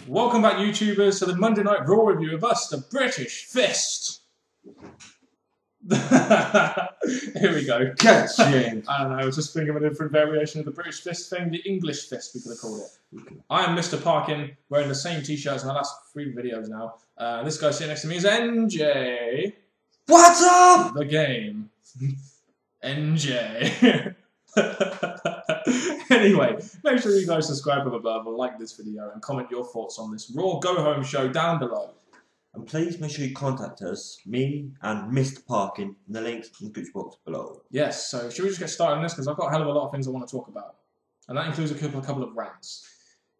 Welcome back, YouTubers, to the Monday Night Raw review of us, the British Fist. Here we go. Catching. I don't know, I was just thinking of a different variation of the British Fist thing, the English Fist, we could have called it. I am Mr. Parkin, wearing the same t-shirt as my last 3 videos now. This guy sitting next to me is NJ. What's up? The game. NJ. Anyway, make sure you guys subscribe up above and like this video and comment your thoughts on this Raw Go Home show down below. And please make sure you contact us, me and Mr. Parkin, in the links in the description box below. Yes, so should we just get started on this, because I've got a hell of a lot of things I want to talk about. And that includes a couple of rants.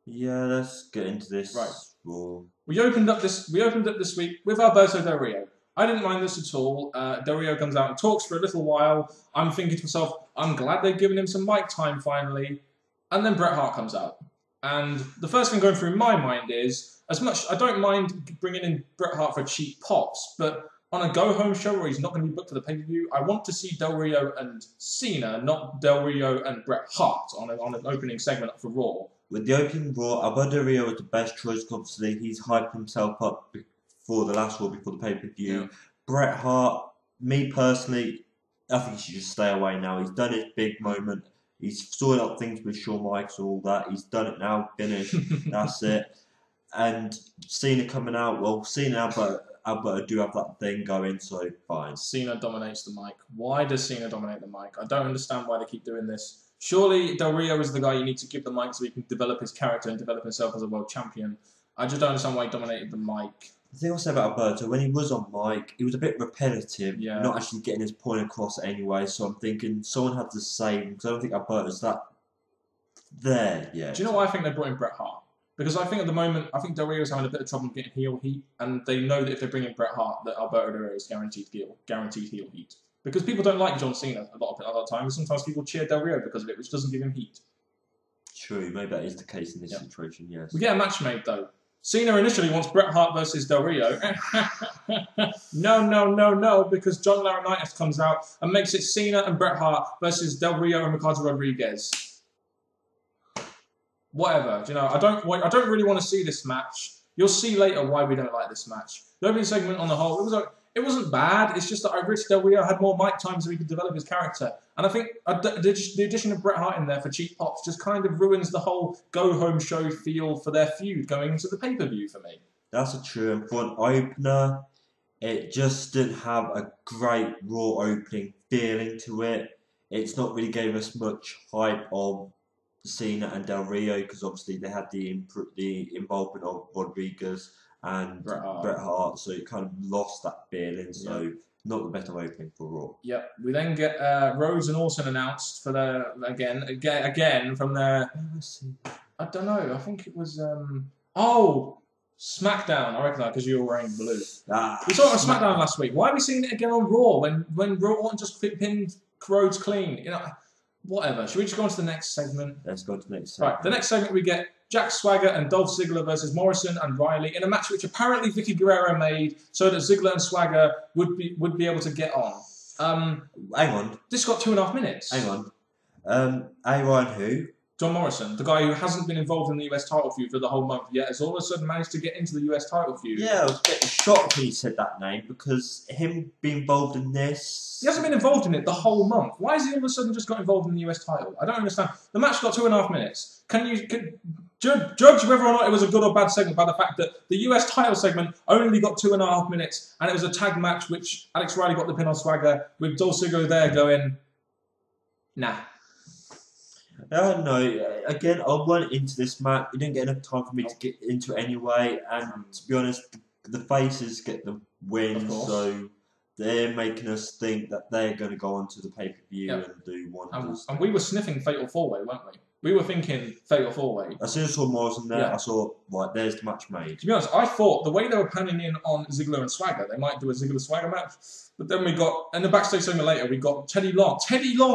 Yeah, let's get into this. Right. Raw. We opened up this week with Alberto Del Rio. I didn't mind this at all. Del Rio comes out and talks for a little while. I'm thinking to myself, I'm glad they've given him some mic time finally. And then Bret Hart comes out. And the first thing going through my mind is, as much I don't mind bringing in Bret Hart for cheap pops, but on a go-home show where he's not going to be booked for the pay-per-view, I want to see Del Rio and Cena, not Del Rio and Bret Hart on an opening segment for Raw. With the opening Raw, Alberto Del Rio was the best choice. Obviously, he's hyped himself up for the last Raw before the pay-per-view. Yeah. Bret Hart, me personally, I think he should just stay away now. He's done his big moment. He's sorted out things with Shawn Michaels and all that. He's done it now, finished. That's it. And Cena coming out, well, Cena and Alberto do have that thing going, so fine. Cena dominates the mic. Why does Cena dominate the mic? I don't understand why they keep doing this. Surely Del Rio is the guy you need to give the mic so he can develop his character and develop himself as a world champion. I just don't understand why he dominated the mic. The thing I'll say about Alberto, when he was on mic, he was a bit repetitive, Yeah. not actually getting his point across anyway, so I'm thinking someone had to save him, because I don't think Alberto's that there yet. Do you know why I think they brought in Bret Hart? Because I think at the moment, I think Del Rio's having a bit of trouble getting heel heat, and they know that if they bring in Bret Hart, that Alberto Del Rio is guaranteed heel heat. Because people don't like John Cena a lot of times, sometimes people cheer Del Rio because of it, which doesn't give him heat. True, maybe that is the case in this situation, yes. We get a match made though. Cena initially wants Bret Hart versus Del Rio. No, because John Laurinaitis comes out and makes it Cena and Bret Hart versus Del Rio and Ricardo Rodriguez. Whatever, you know, I don't really want to see this match. You'll see later why we don't like this match. The opening segment on the whole, it wasn't bad. It's just that I wish Del Rio had more mic time so he could develop his character. And I think the addition of Bret Hart in there for cheap pops just kind of ruins the whole go-home show feel for their feud going into the pay-per-view for me. That's a true. And for an opener, it just didn't have a great Raw opening feeling to it. It's not really gave us much hype of Cena and Del Rio, because obviously they had the involvement of Rodriguez and Bret Hart, so it kind of lost that feeling. So not the better opening for Raw. Yep. We then get Rhodes and Orton announced for their again from their. I don't know. I think it was SmackDown. I recognise because you were wearing blue. We saw it on SmackDown last week. Why are we seeing it again on Raw when Orton just pinned Rhodes clean? You know, whatever. Should we just go on to the next segment? Let's go to the next segment. Right. The next segment we get Jack Swagger and Dolph Ziggler versus Morrison and Riley in a match which apparently Vicky Guerrero made so that Ziggler and Swagger would be able to get on. Hang on. This got 2.5 minutes. Hang on. A-Ryan who? John Morrison, the guy who hasn't been involved in the US title feud for the whole month yet, has all of a sudden managed to get into the US title feud. Yeah, I was a bit shocked when he said that name, because him being involved in this... He hasn't been involved in it the whole month. Why has he all of a sudden just got involved in the US title? I don't understand. The match got 2.5 minutes. Can you judge whether or not it was a good or bad segment by the fact that the US title segment only got 2.5 minutes, and it was a tag match which Alex Riley got the pin on Swagger, with Dolph Ziggler there going, nah. No, again, I went into this match. It didn't get enough time for me to get into it anyway. And to be honest, the faces get the win, so they're making us think that they're going to go on to the pay-per-view and do wonders. And we were sniffing Fatal 4-Way, weren't we? We were thinking Fatal 4-Way. As soon as I saw Morrison there, I saw, right, there's the match made. To be honest, I thought the way they were panning in on Ziggler and Swagger, they might do a Ziggler-Swagger match. But then we got, in the backstage segment later, we got Teddy Long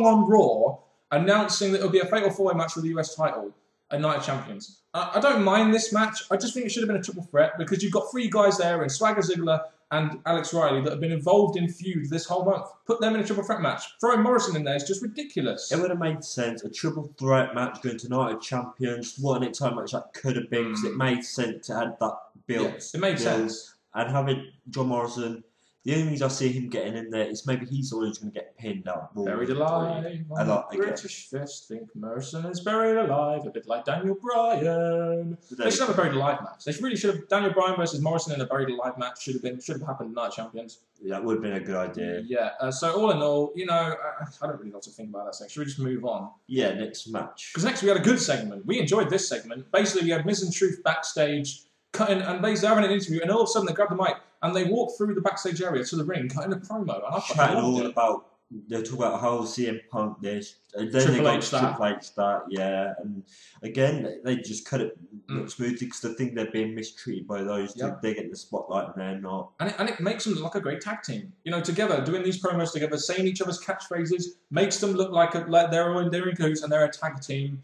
on Raw, announcing that it'll be a Fatal 4-Way match for the US title. a Night of Champions. I don't mind this match. I just think it should have been a triple threat because you've got 3 guys there in Swagger Ziggler and Alex Riley that have been involved in feuds this whole month. Put them in a triple threat match. Throwing Morrison in there is just ridiculous. It would have made sense. A triple threat match going to Night of Champions. What an exciting match that could have been because it made sense to add that build. Yes, it made sense. And having John Morrison, the only reason I see him getting in there is maybe he's always going to get pinned out. Buried alive on the British fist. Think Morrison is buried alive, a bit like Daniel Bryan. They should have a buried alive match. They really should have. Daniel Bryan versus Morrison in a buried alive match should have happened in Night of Champions. Yeah, that would have been a good idea. Yeah. So all in all, I don't really know what to think about that section. Should we just move on? Yeah, next match. Because next we had a good segment. We enjoyed this segment. Basically, we had Miz and Truth backstage cutting, and basically having an interview, and all of a sudden they grab the mic and they walk through the backstage area to the ring, cutting a promo. And I chatting all about, they talk about how CM Punk this, and then Triple they got H that. Triple H that, yeah. And again, they just cut it smoothly because they think they're being mistreated by those two. They get the spotlight and they're not. And it makes them look like a great tag team. Together, doing these promos together, saying each other's catchphrases, makes them look like they're all in cahoots and they're a tag team.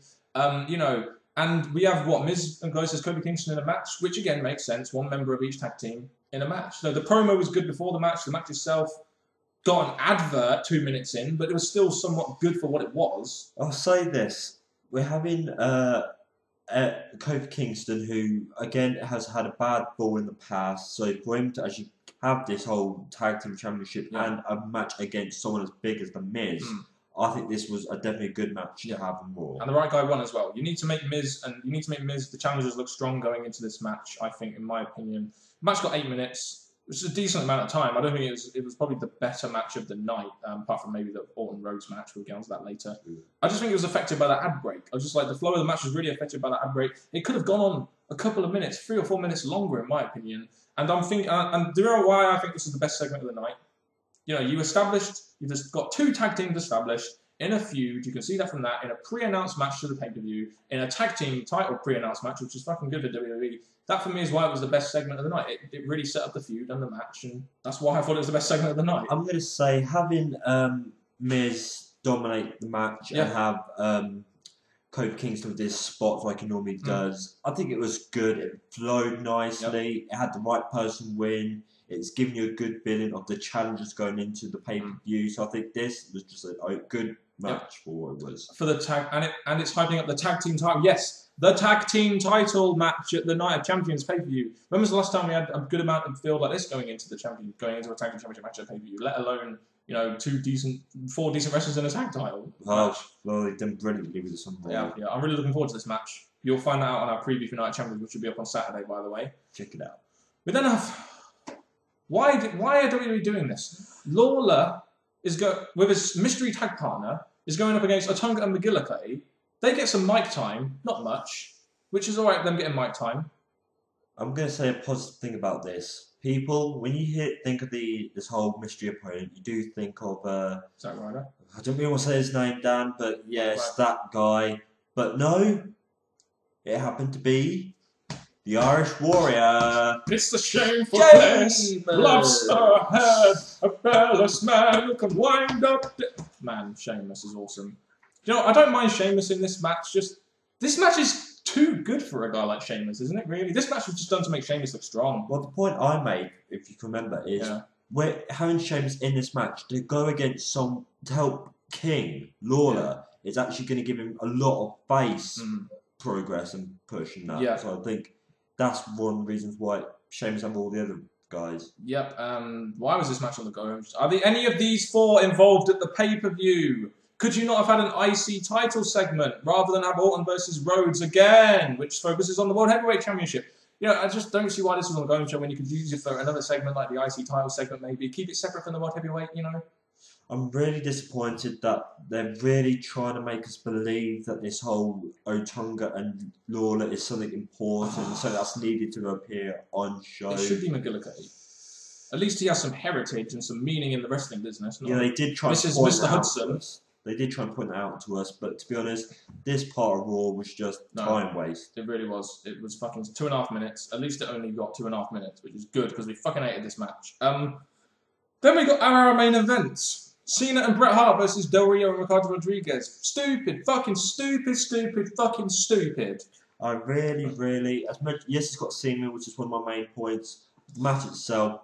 And we have Miz and versus Kofi Kingston in a match, which again makes sense. One member of each tag team in a match. So the promo was good before the match. The match itself got an advert 2 minutes in, but it was still somewhat good for what it was. I'll say this: we're having Kofi Kingston, who again has had a bad fall in the past. So for him to actually have this whole tag team championship and a match against someone as big as the Miz. I think this was definitely a good match to have more. And the right guy won as well. You need to make Miz the challengers look strong going into this match, I think, in my opinion. The match got 8 minutes, which is a decent amount of time. I don't think it was probably the better match of the night, apart from maybe the Orton Rhodes match. We'll get onto that later. I just think it was affected by that ad break. I was just like, the flow of the match was really affected by that ad break. It could have gone on a couple of minutes, 3 or 4 minutes longer, in my opinion. And I'm thinking, and do you know why I think this is the best segment of the night? You've just got 2 tag teams established in a feud. You can see that from that, in a pre-announced match to the pay-per-view, in a tag team title pre-announced match, which is fucking good for WWE. That for me is why it was the best segment of the night. It really set up the feud and the match, and that's why I thought it was the best segment of the night. I'm going to say having Miz dominate the match and have Kofi Kingston with his spots like he normally does, I think it was good. It flowed nicely. It had the right person win. It's giving you a good feeling of the challenges going into the pay-per-view. So I think this was just a good match for what it was. For the tag, and it's hyping up the tag team title. Yes, the tag team title match at the Night of Champions pay-per-view. When was the last time we had a good amount of build like this going into a tag team championship match at pay-per-view? Let alone 4 decent wrestlers in a tag title match. Well, they've done brilliantly with this one. Yeah, I'm really looking forward to this match. You'll find that out on our preview for Night of Champions, which will be up on Saturday, by the way. Check it out. We then have. Why are WWE doing this? Lawler is with his mystery tag partner is going up against Otunga and McGillicuddy. They get some mic time, not much, which is alright. Them getting mic time. I'm going to say a positive thing about this. People, when you think of this whole mystery opponent, you do think of Zack Ryder. I don't really want to say his name, Dan, but yes, that guy. But no, it happened to be the Irish Warrior. It's the shameful place. Lobster head, a fearless man who can wind up. Man, Sheamus is awesome. I don't mind Sheamus in this match. This match is too good for a guy like Sheamus, isn't it? Really, this match was just done to make Sheamus look strong. Well, the point I made, if you can remember, is we're having Sheamus in this match to go against to help King Lawler is actually going to give him a lot of face progress and push and that. Yeah. So I think that's one of the reasons why Sheamus and all the other guys. Yep. Why was this match on the go? Are any of these 4 involved at the pay-per-view? Could you not have had an IC title segment rather than have Orton versus Rhodes again, which focuses on the World Heavyweight Championship? I just don't see why this was on the going show when you could use it for another segment like the IC title segment, maybe. Keep it separate from the World Heavyweight, I'm really disappointed that they're really trying to make us believe that this whole Otunga and Lawler is something important, so that's needed to appear on show. It should be McGillicuddy. At least he has some heritage and some meaning in the wrestling business. Yeah, they did try to point Mr. Hudson. They did try and point that out to us, but to be honest, this part of Raw was just time waste. It really was. It was fucking 2.5 minutes. At least it only got 2.5 minutes, which is good because we fucking hated this match. Then we got our main event. Cena and Bret Hart versus Del Rio and Ricardo Rodriguez. Stupid. Fucking stupid, stupid, fucking stupid. I really, as much, yes, it's got Cena, which is one of my main points. The match itself,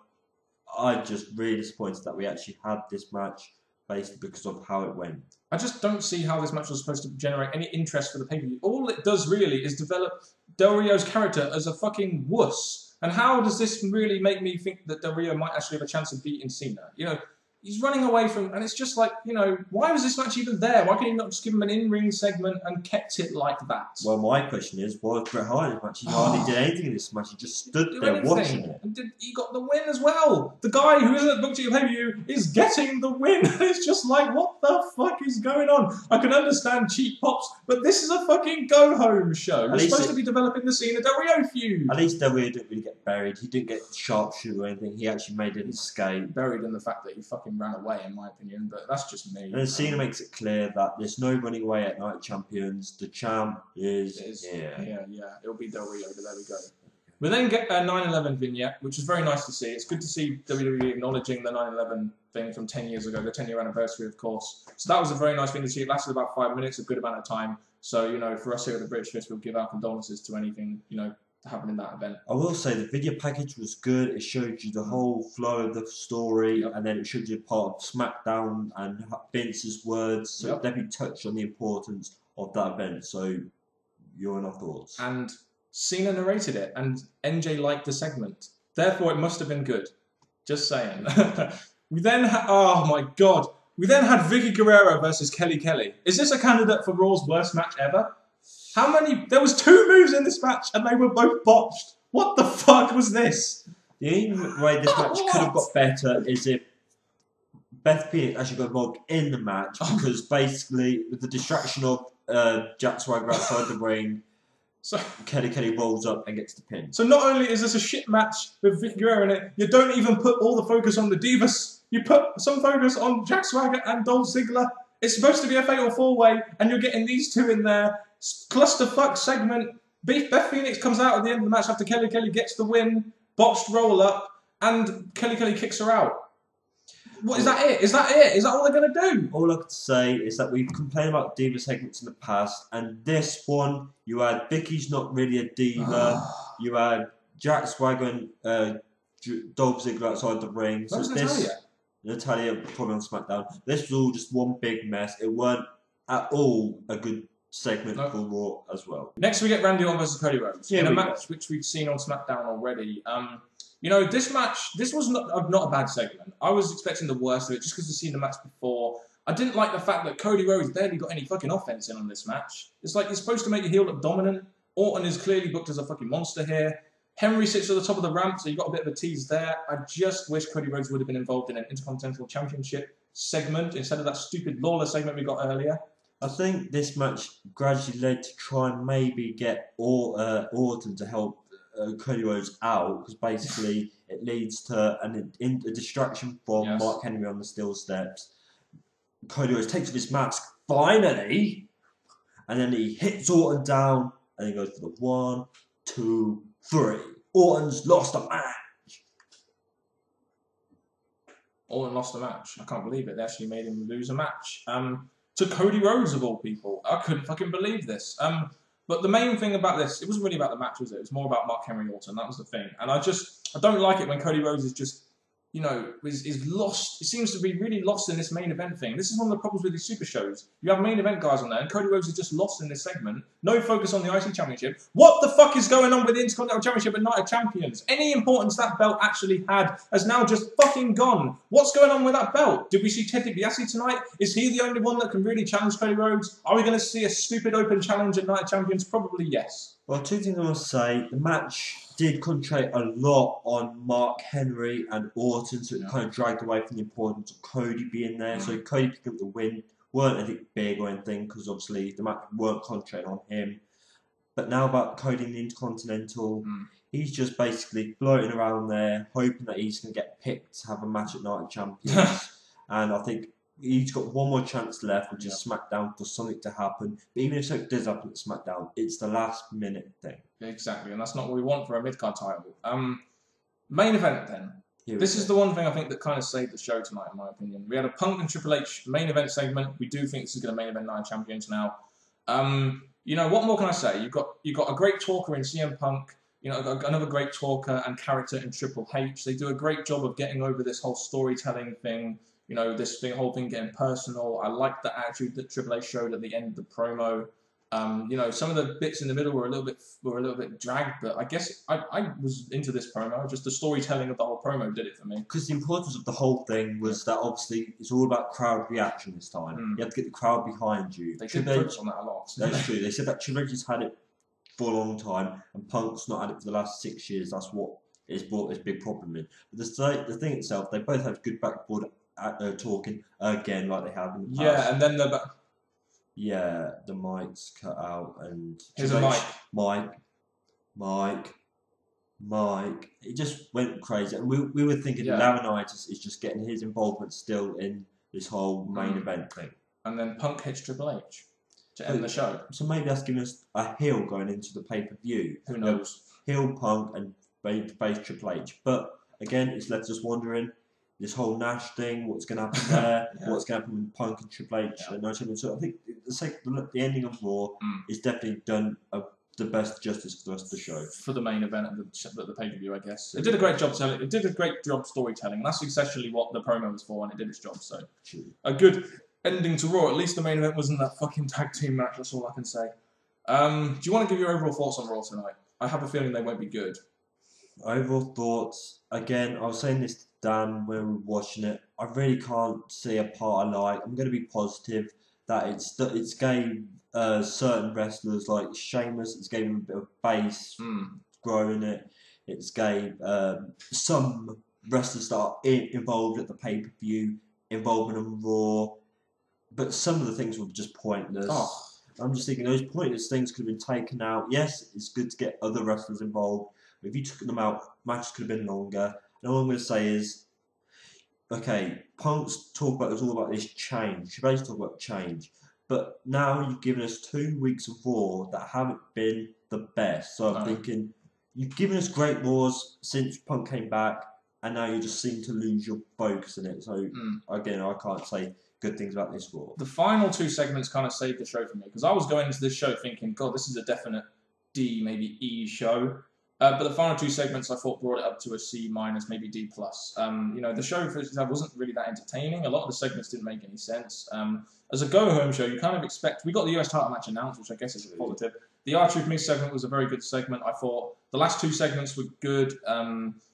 I'm just really disappointed that we actually had this match basically because of how it went. I just don't see how this match was supposed to generate any interest for the pay-per-view. All it does really is develop Del Rio's character as a fucking wuss. And how does this really make me think that Del Rio might actually have a chance of beating Cena? You know, he's running away from, and it's just like, you know, why was this match even there? Why couldn't you not just give him an in-ring segment and kept it like that? Well, my question is, why was Bret Hart in this match? He hardly did anything in this match. He just stood there watching it. And he got the win as well. The guy who isn't booked at your pay-per-view is getting the win. It's just like, what the fuck is going on? I can understand cheap pops, but this is a fucking go-home show. You're supposed to be developing the Cena Del Rio feud. At least Del Rio didn't really get buried. He didn't get sharpshooter or anything. He actually made an escape. Buried in the fact that he fucking ran away, in my opinion, but that's just me. And Cena makes it clear that there's no running away at Night of Champions. The champ is here. Yeah. It'll be Del Rio, but there we go. We then get a 9/11 vignette, which is very nice to see. It's good to see WWE acknowledging the 9/11 thing from 10 years ago, the 10-year anniversary, of course. So that was a very nice thing to see. It lasted about 5 minutes, a good amount of time. So, you know, for us here at the British Fist, we'll give our condolences to anything, you know, happened in that event. I will say the video package was good. It showed you the whole flow of the story, and then it showed you part of SmackDown and Vince's words. So it definitely touched on the importance of that event. So, your and our thoughts. And Cena narrated it, and NJ liked the segment. Therefore, it must have been good. Just saying. We then oh my god. We then had Vicky Guerrero versus Kelly Kelly. Is this a candidate for Raw's worst match ever? How many? There was 2 moves in this match, and they were both botched. What the fuck was this? The only way this match could have got better is if Beth Phoenix actually got involved in the match, because basically, with the distraction of Jack Swagger outside the ring, so Kelly rolls up and gets the pin. So not only is this a shit match with Vicky Guerrero in it, you don't even put all the focus on the Divas. You put some focus on Jack Swagger and Dolph Ziggler. It's supposed to be a fatal 4-way, and you're getting these 2 in there. Clusterfuck segment. Beth Phoenix comes out at the end of the match after Kelly Kelly gets the win, botched roll up, and Kelly Kelly kicks her out. What is that it? Is that it? Is that all they're going to do? All I could say is that we've complained about diva segments in the past, and this one, you had Vicky's not really a diva, you had Jack Swagger and Dolph Ziggler outside the ring. Where's Natalya? Natalya probably on SmackDown. This was all just one big mess. It weren't at all a good segment for Raw as well. Next we get Randy Orton versus Cody Rhodes in a match which we've seen on SmackDown already. You know, this match, this was not a bad segment. I was expecting the worst of it just because we've seen the match before. I didn't like the fact that Cody Rhodes barely got any fucking offense in on this match. It's like you're supposed to make your heel look dominant. Orton is clearly booked as a fucking monster here. Henry sits at the top of the ramp, so you got a bit of a tease there. I just wish Cody Rhodes would have been involved in an Intercontinental Championship segment instead of that stupid Lawler segment we got earlier. I think this match gradually led to try and maybe get Orton to help Cody Rhodes out, because basically it leads to a distraction from Mark Henry on the steel steps. Cody Rhodes takes off his mask, finally, and then he hits Orton down, and he goes for the 1, 2, 3. Orton's lost a match. Orton lost a match. I can't believe it. They actually made him lose a match. To Cody Rhodes, of all people. I couldn't fucking believe this. But the main thing about this, it wasn't really about the match, was it? It was more about Mark Henry Orton. That was the thing. And I don't like it when Cody Rhodes is just, you know, is lost. It seems to be really lost in this main event thing. This is one of the problems with these super shows. You have main event guys on there, and Cody Rhodes is just lost in this segment. No focus on the IC Championship. What the fuck is going on with the Intercontinental Championship and Night of Champions? Any importance that belt actually had has now just fucking gone. What's going on with that belt? Did we see Ted DiBiase tonight? Is he the only one that can really challenge Cody Rhodes? Are we going to see a stupid open challenge at Night of Champions? Probably yes. Well, 2 things I must say. The match did concentrate a lot on Mark Henry and Orton, so it kind of dragged away from the importance of Cody being there. So Cody picked up the win. Weren't anything big or anything, because obviously the match weren't concentrating on him. But now about Cody in the Intercontinental, he's just basically floating around there, hoping that he's going to get picked to have a match at Night of Champions. And I think he's got one more chance left, which is SmackDown, for something to happen. But even if something does happen at SmackDown, it's the last minute thing. Exactly, and that's not what we want for a mid-card title. Main event then. This is the one thing I think that kind of saved the show tonight, in my opinion. We had a Punk and Triple H main event segment. We do think this is going to main event Night of Champions now. You know, what more can I say? You've got a great talker in CM Punk. You know, another great talker and character in Triple H. They do a great job of getting over this whole storytelling thing. You know, whole thing getting personal. I like the attitude that Triple H showed at the end of the promo. You know, some of the bits in the middle were a little bit dragged, but I guess I was into this promo. Just the storytelling of the whole promo did it for me. Because the importance of the whole thing was that obviously it's all about crowd reaction this time. You have to get the crowd behind you. They should focus on that a lot. That's true. They said that Triple H has had it for a long time, and Punk's not had it for the last 6 years. That's what has brought this big problem in. But the thing itself, they both have good backboard talking again, like they have in the past. Yeah, and then yeah, the mic's cut out, and here's a mic. It just went crazy, and we were thinking Laurinaitis is just getting his involvement still in this whole main event thing. And then Punk hits Triple H to end the show. So maybe that's giving us a heel going into the pay-per-view. Who knows? Heel Punk and face Triple H. But again, it's left us wondering, this whole Nash thing, what's going to happen there, what's going to happen with Punk and Triple H. And so I think the ending of Raw is definitely done the best justice for the rest of the show. For the main event of the pay-per-view, I guess. It did a great job telling. It did a great job storytelling. That's essentially what the promo was for, and it did its job. So a good ending to Raw. At least the main event wasn't that fucking tag team match. That's all I can say. Do you want to give your overall thoughts on Raw tonight? I have a feeling they won't be good. Overall thoughts. Again, I was saying this to Dan when we were watching it. I really can't see a part I like. I'm going to be positive that it's gave certain wrestlers like Sheamus, it's gave him a bit of base, growing it. It's gave some wrestlers that are involved at the pay-per-view, involvement in Raw. But some of the things were just pointless. I'm just thinking those pointless things could have been taken out. Yes, it's good to get other wrestlers involved. But if you took them out, matches could have been longer. And all I'm going to say is, okay, Punk's talk about it's all about this change. Triple H talk about change. But now you've given us 2 weeks of Raw that haven't been the best. So I'm thinking, you've given us great Raws since Punk came back, and now you just seem to lose your focus in it. So again, I can't say good things about this Raw. The final 2 segments kind of saved the show for me, because I was going into this show thinking, God, this is a definite D, maybe E show. But the final 2 segments I thought brought it up to a C-, maybe D+. You know, the show for itself wasn't really that entertaining. A lot of the segments didn't make any sense. As a go-home show, you kind of expect... We got the US title match announced, which I guess is a positive. The R-Truth Me segment was a very good segment, I thought. The last 2 segments were good,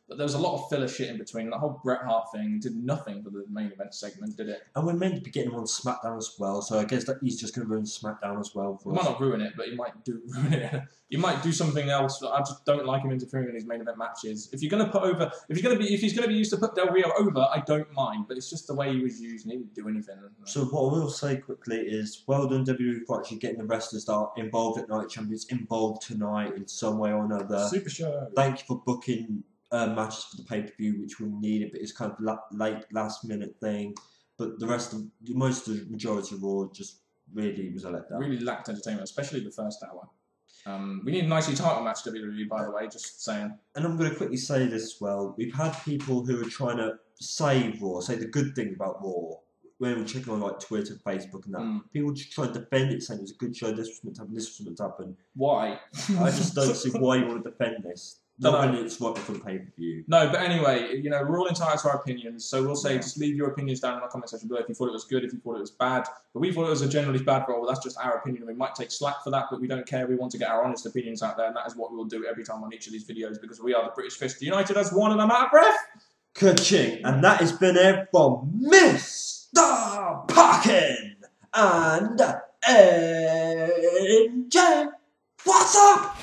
but there was a lot of filler shit in between. The whole Bret Hart thing did nothing for the main event segment, did it? And we're meant to be getting him on SmackDown as well, so I guess that he's just going to ruin SmackDown as well for us. He might not ruin it, but he might ruin it. He might do something else. I just don't like him interfering in his main event matches. If he's going to be used to put Del Rio over, I don't mind. But it's just the way he was used, and he didn't do anything. So what I will say quickly is, well done WWE for actually getting the wrestlers that are involved at Night Champions involved tonight in some way or another. Super show. Thank you for booking matches for the pay-per-view, which we needed, but it's kind of late last-minute thing. But the majority of Raw just really was a letdown. Really lacked entertainment, especially the first hour. We need a nicely title match, WWE, by the way, just saying. And I'm going to quickly say this as well. We've had people who are trying to save Raw, say the good thing about Raw. When we're checking on like Twitter, Facebook and that, people just try to defend it, saying it was a good show, this was meant to happen, this was meant to happen. Why? I just don't see why you want to defend this. Not when it's right before the pay-per-view. No, but anyway, you know, we're all entitled to our opinions, so we'll say just leave your opinions down in the comment section below if you thought it was good, if you thought it was bad. But we thought it was a generally bad Raw. Well, that's just our opinion, and we might take slack for that, but we don't care. We want to get our honest opinions out there, and that is what we will do every time on each of these videos, because we are the British Fist united as one, and I'm out of breath. Ka-ching! And that has been it from Mr. Parkin and NJ. What's up?